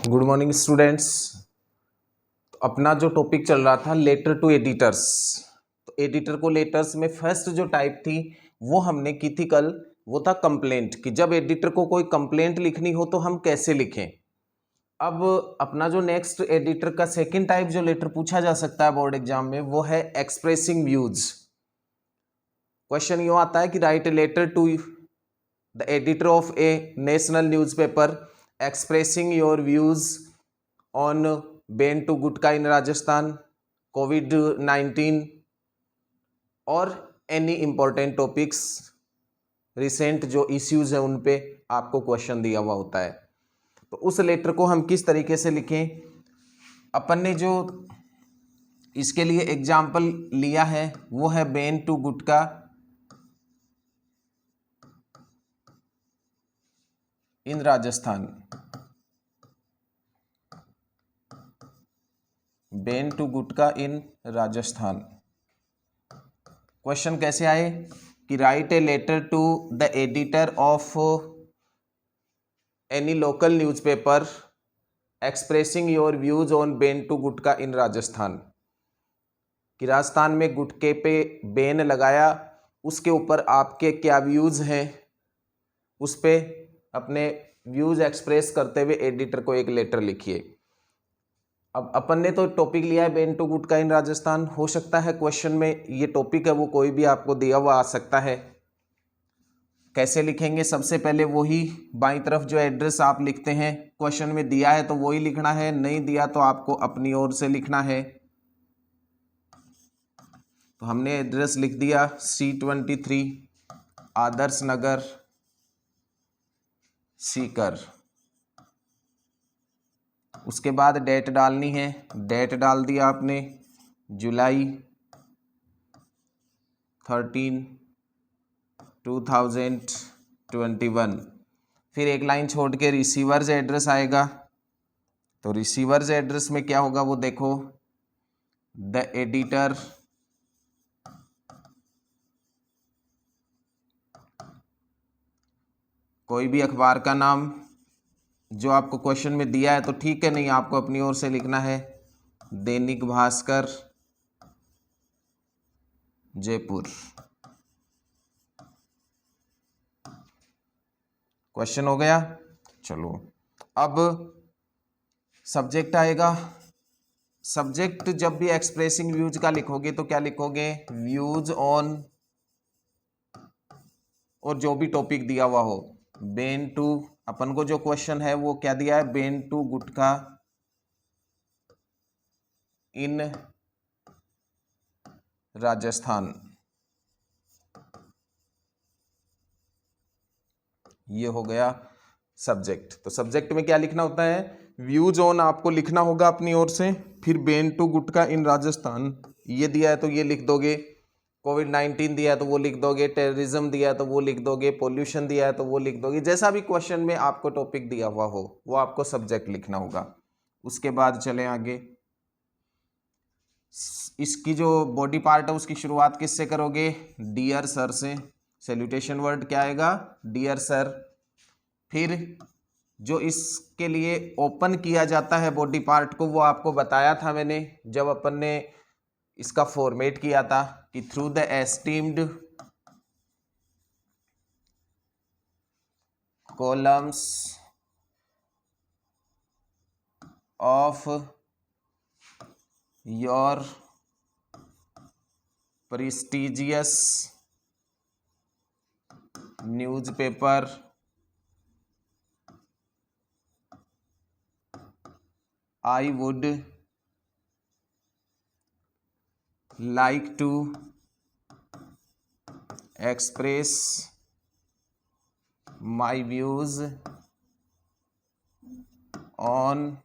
Good morning students. अपना जो topic चल रहा था लेटर टू एडिटर्स, तो एडिटर को लेटर्स में फर्स्ट जो टाइप थी वो हमने की थी कल, वो था कंप्लेंट, कि जब एडिटर को कोई कंप्लेंट लिखनी हो तो हम कैसे लिखें। अब अपना जो नेक्स्ट एडिटर का सेकंड टाइप जो लेटर पूछा जा सकता है बोर्ड एग्जाम में वो है एक्सप्रेसिंग व्यूज। क्वेश्चन यूँ आता है कि write a letter to the editor of a national newspaper expressing your views on ban to gutkha in Rajasthan, कोविड-19 और एनी इंपॉर्टेंट टॉपिक्स रिसेंट जो इश्यूज हैं उन पे आपको क्वेश्चन दिया हुआ होता है। तो उस लेटर को हम किस तरीके से लिखें, अपन ने जो इसके लिए एग्जाम्पल लिया है वो है ban to gutkha in Rajasthan. Ban to gutkha in Rajasthan. Question कैसे आए कि write a letter to the editor of any local newspaper expressing your views on ban to gutkha in Rajasthan, कि राजस्थान में गुटखे पे बैन लगाया, उसके ऊपर आपके क्या व्यूज हैं, उस पे अपने व्यूज एक्सप्रेस करते हुए एडिटर को एक लेटर लिखिए। अब अपन ने तो टॉपिक लिया है ban to gutkha in Rajasthan, हो सकता है क्वेश्चन में ये टॉपिक है वो कोई भी आपको दिया हुआ आ सकता है। कैसे लिखेंगे, सबसे पहले वही बाईं तरफ जो एड्रेस आप लिखते हैं, क्वेश्चन में दिया है तो वही लिखना है, नहीं दिया तो आपको अपनी ओर से लिखना है। तो हमने एड्रेस लिख दिया C23 आदर्श नगर सीकर। उसके बाद डेट डालनी है, डेट डाल दिया आपने जुलाई 13, 2021। फिर एक लाइन छोड़ के रिसीवर्स एड्रेस आएगा, तो रिसीवर्स एड्रेस में क्या होगा वो देखो, द एडिटर कोई भी अखबार का नाम जो आपको क्वेश्चन में दिया है तो ठीक है, नहीं आपको अपनी ओर से लिखना है दैनिक भास्कर जयपुर। क्वेश्चन हो गया। चलो अब सब्जेक्ट आएगा। सब्जेक्ट जब भी एक्सप्रेसिंग व्यूज का लिखोगे तो क्या लिखोगे, व्यूज ऑन, और जो भी टॉपिक दिया हुआ हो, बैन टू, अपन को जो क्वेश्चन है वो क्या दिया है, ban to gutkha in Rajasthan. ये हो गया सब्जेक्ट। तो सब्जेक्ट में क्या लिखना होता है, व्यूज ऑन आपको लिखना होगा अपनी ओर से, फिर ban to gutkha in Rajasthan ये दिया है तो ये लिख दोगे, कोविड-19 दिया है तो वो लिख दोगे, टेररिज्म दिया है तो वो लिख दोगे, पोल्यूशन दिया है तो वो लिख दोगे, जैसा भी क्वेश्चन में आपको टॉपिक दिया हुआ हो वो आपको सब्जेक्ट लिखना होगा। उसके बाद चलें आगे। इसकी जो बॉडी पार्ट है उसकी शुरुआत किससे करोगे, डियर सर से। सैल्यूटेशन वर्ड क्या आएगा, डियर सर। फिर जो इसके लिए ओपन किया जाता है बॉडी पार्ट को वो आपको बताया था मैंने जब अपन ने इसका फॉर्मेट किया था, कि through the esteemed columns of your prestigious newspaper I would like to express my views on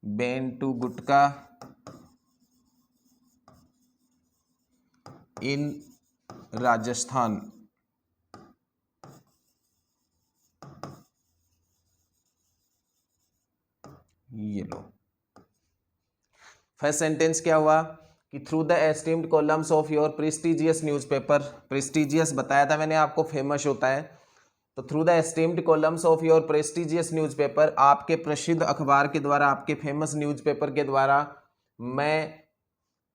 ban to gutkha in Rajasthan. ये लो, फर्स्ट सेंटेंस क्या हुआ कि through the esteemed columns of your prestigious newspaper, prestigious बताया था मैंने आपको, फेमस होता है, तो through the esteemed columns of your prestigious newspaper, आपके प्रसिद्ध अखबार के द्वारा, आपके फेमस न्यूज़पेपर के द्वारा मैं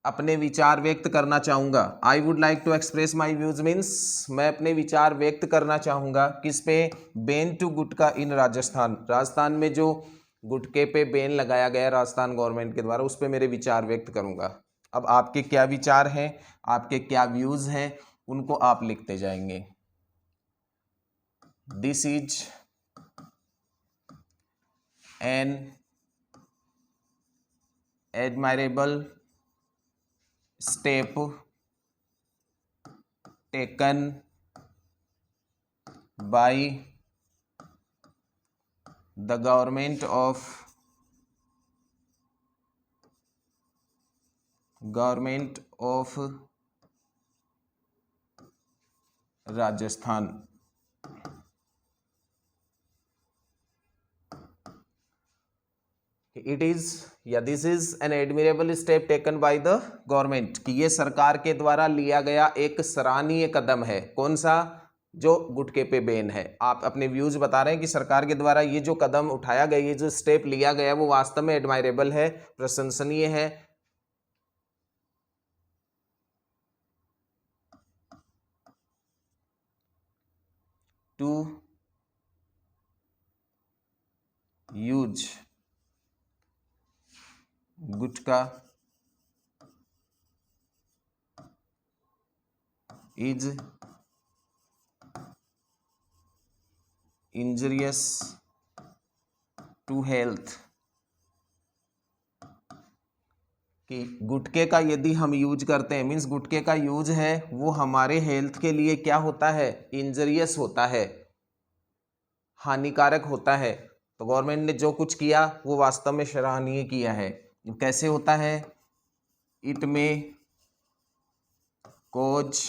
अपने विचार व्यक्त करना चाहूँगा। I would like to express my views means मैं अपने विचार व्यक्त करना चाहूँगा किस पे, ban to gutkha in Rajasthan, Rajasthan में जो गुटखे पे बैन लगाया गया राजस्थान गवर्नमेंट के द्वारा, उस पे मेरे विचार व्यक्त करूँगा। अब आपके क्या विचार हैं, आपके क्या व्यूज़ हैं, उनको आप लिखते जाएंगे। This is an admirable step taken by the government of Rajasthan. It is या this is an admirable step taken by the government, कि ये सरकार के द्वारा लिया गया एक सराहनीय कदम है। कौन सा? जो गुटखे पे बैन है। आप अपने व्यूज बता रहे हैं कि सरकार के द्वारा ये जो कदम उठाया गया, ये जो स्टेप लिया गया, वो वास्तव में एडमायरेबल है, प्रशंसनीय है। To use gutkha is injurious to health, कि गुटखे का यदि हम यूज करते हैं, मीन्स गुटखे का यूज है वो हमारे हेल्थ के लिए क्या होता है? इंजरियस होता है, हानिकारक होता है। तो गवर्नमेंट ने जो कुछ किया वो वास्तव में सराहनीय किया है। कैसे होता है? इट में causes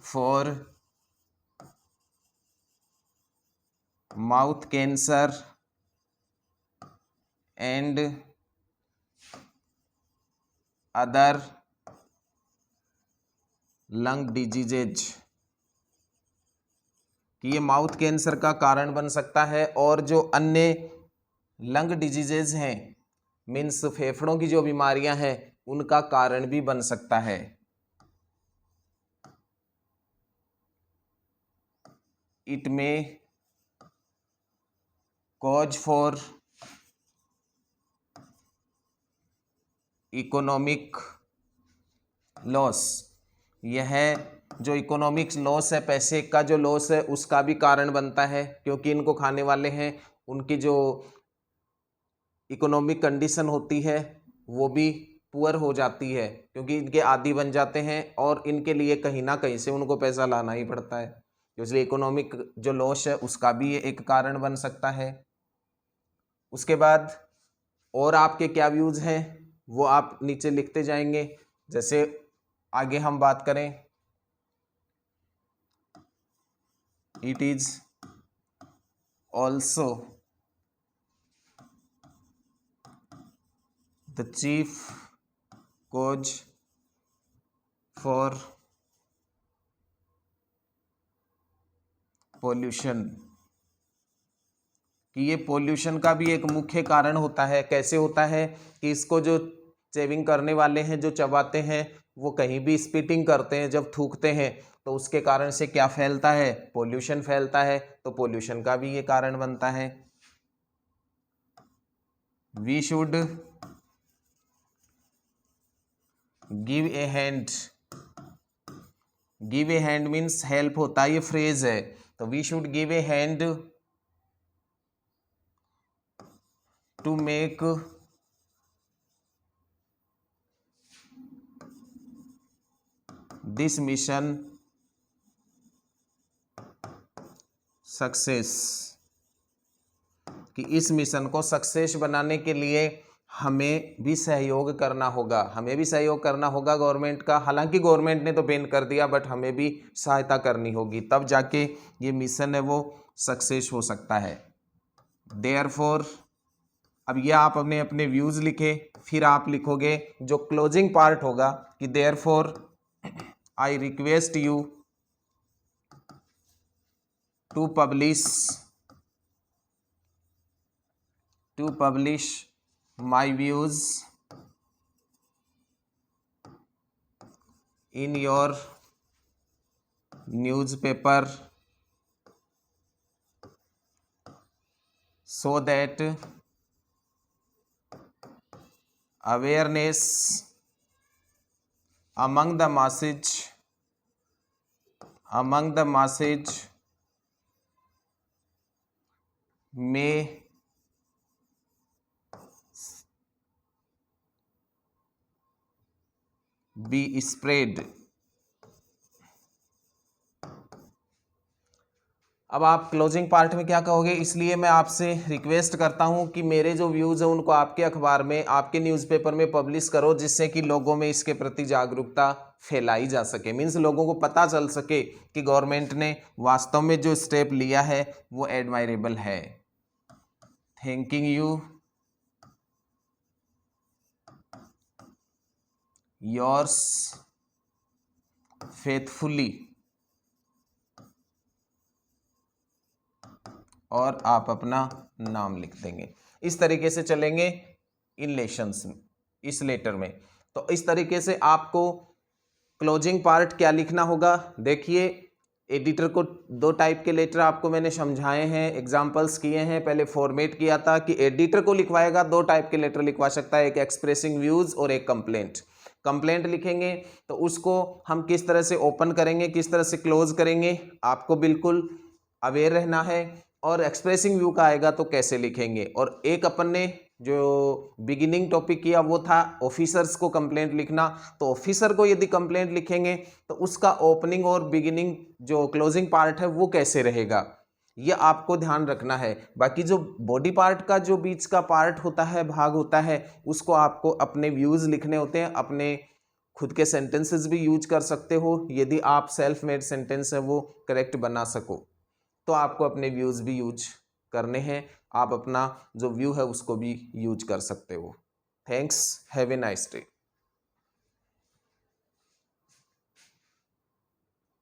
for mouth cancer and other lung diseases, कि ये माउथ कैंसर का कारण बन सकता है और जो अन्य लंग डिजीजेज हैं, मीन्स फेफड़ों की जो बीमारियां हैं, उनका कारण भी बन सकता है। इट में कॉज फॉर इकोनॉमिक लॉस, यह जो इकोनॉमिक लॉस है, पैसे का जो लॉस है, उसका भी कारण बनता है, क्योंकि इनको खाने वाले हैं उनकी जो इकोनॉमिक कंडीशन होती है वो भी पुअर हो जाती है, क्योंकि इनके आदी बन जाते हैं और इनके लिए कहीं ना कहीं से उनको पैसा लाना ही पड़ता है। इसलिए इकोनॉमिक जो लॉस है उसका भी एक कारण बन सकता है। उसके बाद और आपके क्या व्यूज हैं वो आप नीचे लिखते जाएंगे। जैसे आगे हम बात करें, it is also the chief cause for pollution, कि ये पोल्यूशन का भी एक मुख्य कारण होता है। कैसे होता है? कि इसको जो चेविंग करने वाले हैं, जो चबाते हैं, वो कहीं भी स्पिटिंग करते हैं, जब थूकते हैं तो उसके कारण से क्या फैलता है? पोल्यूशन फैलता है। तो पोल्यूशन का भी ये कारण बनता है। We should give a hand, give a hand means help होता है, ये फ्रेज है। तो we should give a hand to make this mission success, कि इस मिशन को सक्सेस बनाने के लिए हमें भी सहयोग करना होगा, हमें भी सहयोग करना होगा गवर्नमेंट का। हालांकि गवर्नमेंट ने तो बैन कर दिया, बट हमें भी सहायता करनी होगी, तब जाके ये मिशन है वो सक्सेस हो सकता है। देयरफॉर, अब ये आप अपने अपने व्यूज लिखे, फिर आप लिखोगे जो क्लोजिंग पार्ट होगा कि therefore I request you to publish my views in your newspaper so that awareness among the masses may be spread। अब आप क्लोजिंग पार्ट में क्या कहोगे, इसलिए मैं आपसे रिक्वेस्ट करता हूं कि मेरे जो व्यूज़ हैं उनको आपके अखबार में, आपके न्यूज़पेपर में पब्लिश करो, जिससे कि लोगों में इसके प्रति जागरूकता फैलाई जा सके। मीन्स लोगों को पता चल सके कि गवर्नमेंट ने वास्तव में जो स्टेप लिया है वो एडमायरेबल है। Thanking you, yours faithfully. और आप अपना नाम लिख देंगे। इस तरीके से चलेंगे इन लेशंस में, इस लेटर में। तो इस तरीके से आपको क्लोजिंग पार्ट क्या लिखना होगा, देखिए एडिटर को दो टाइप के लेटर आपको मैंने समझाए हैं, एग्जांपल्स किए हैं, पहले फॉर्मेट किया था कि एडिटर को लिखवाएगा दो टाइप के लेटर लिखवा सकता है, एक एक्सप्रेसिंग व्यूज और एक कंप्लेंट। कंप्लेंट लिखेंगे तो उसको हम किस तरह से ओपन करेंगे, किस तरह से क्लोज करेंगे, आपको बिल्कुल अवेयर रहना है। और एक्सप्रेसिंग व्यू का आएगा तो कैसे लिखेंगे। और एक अपन ने जो बिगिनिंग टॉपिक किया वो था ऑफिसर्स को कंप्लेंट लिखना, तो ऑफिसर को यदि कंप्लेंट लिखेंगे तो उसका ओपनिंग और बिगिनिंग जो क्लोजिंग पार्ट है वो कैसे रहेगा, ये आपको ध्यान रखना है। बाकी जो बॉडी पार्ट का जो बीच का पार्ट होता है, भाग होता है, उसको आपको अपने व्यूज लिखने होते हैं, अपने खुद के सेंटेंसेस भी यूज कर सकते हो। यदि आप सेल्फ मेड सेंटेंस है वो करेक्ट बना सको तो आपको अपने व्यूज भी यूज करने हैं, आप अपना जो व्यू है उसको भी यूज कर सकते हो। Thanks, have a nice day.